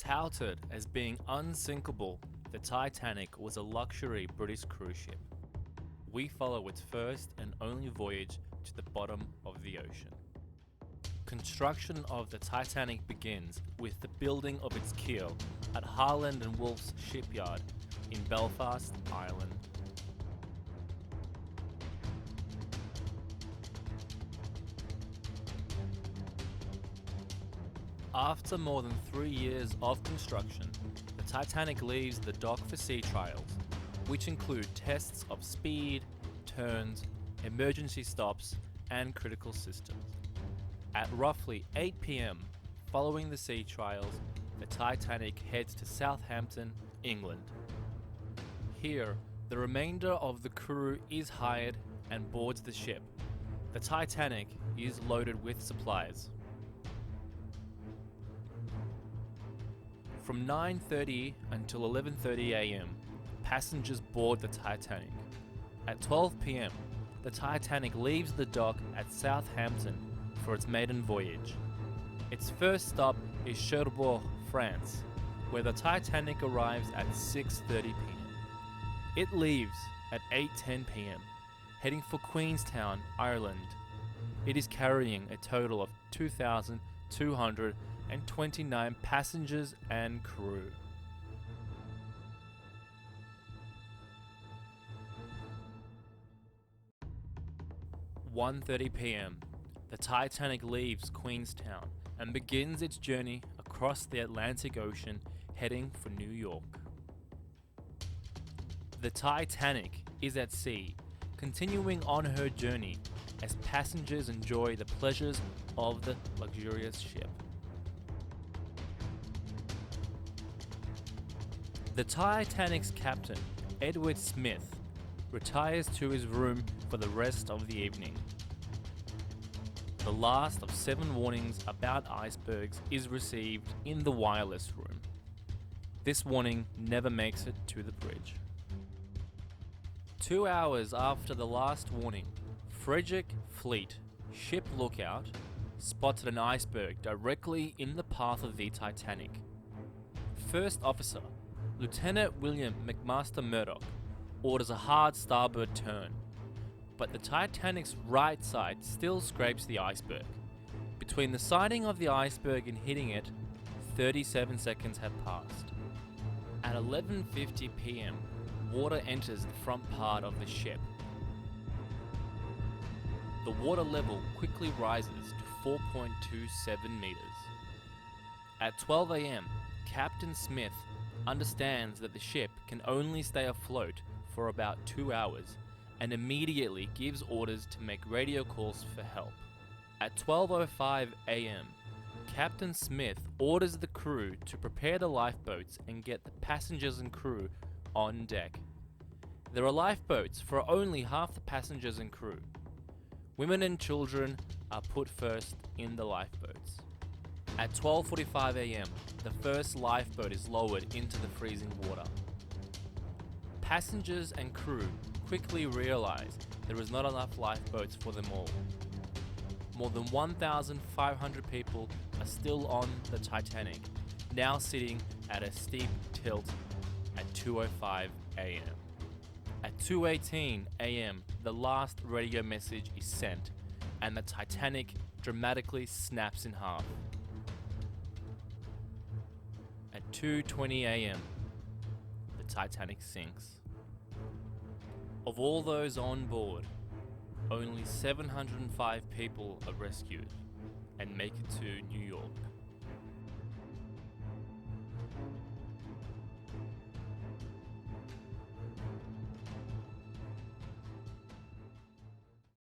Touted as being unsinkable, the Titanic was a luxury British cruise ship. We follow its first and only voyage to the bottom of the ocean. Construction of the Titanic begins with the building of its keel at Harland and Wolff's shipyard in Belfast, Ireland. After more than 3 years of construction, the Titanic leaves the dock for sea trials, which include tests of speed, turns, emergency stops, and critical systems. At roughly 8 p.m, following the sea trials, the Titanic heads to Southampton, England. Here, the remainder of the crew is hired and boards the ship. The Titanic is loaded with supplies. From 9:30 until 11:30 a.m, passengers board the Titanic. At 12 p.m, the Titanic leaves the dock at Southampton for its maiden voyage. Its first stop is Cherbourg, France, where the Titanic arrives at 6:30 p.m. It leaves at 8:10 p.m, heading for Queenstown, Ireland. It is carrying a total of 2,229 passengers and crew. At 1:30 p.m, the Titanic leaves Queenstown and begins its journey across the Atlantic Ocean, heading for New York. The Titanic is at sea, continuing on her journey as passengers enjoy the pleasures of the luxurious ship. The Titanic's captain, Edward Smith, retires to his room for the rest of the evening. The last of 7 warnings about icebergs is received in the wireless room. This warning never makes it to the bridge. 2 hours after the last warning, Frederick Fleet, ship lookout, spotted an iceberg directly in the path of the Titanic. First officer, Lieutenant William McMaster Murdoch, orders a hard starboard turn, but the Titanic's right side still scrapes the iceberg. Between the sighting of the iceberg and hitting it, 37 seconds had passed. At 11:50 p.m, water enters the front part of the ship. The water level quickly rises to 4.27 meters. At 12 a.m, Captain Smith understands that the ship can only stay afloat for about 2 hours and immediately gives orders to make radio calls for help. At 12:05 a.m, Captain Smith orders the crew to prepare the lifeboats and get the passengers and crew on deck. There are lifeboats for only half the passengers and crew. Women and children are put first in the lifeboats. At 12:45 a.m, the first lifeboat is lowered into the freezing water. Passengers and crew quickly realize there is not enough lifeboats for them all. More than 1,500 people are still on the Titanic, now sitting at a steep tilt at 2:05 a.m. At 2:18 a.m, the last radio message is sent, and the Titanic dramatically snaps in half. At 2:20 a.m, the Titanic sinks. Of all those on board, only 705 people are rescued and make it to New York.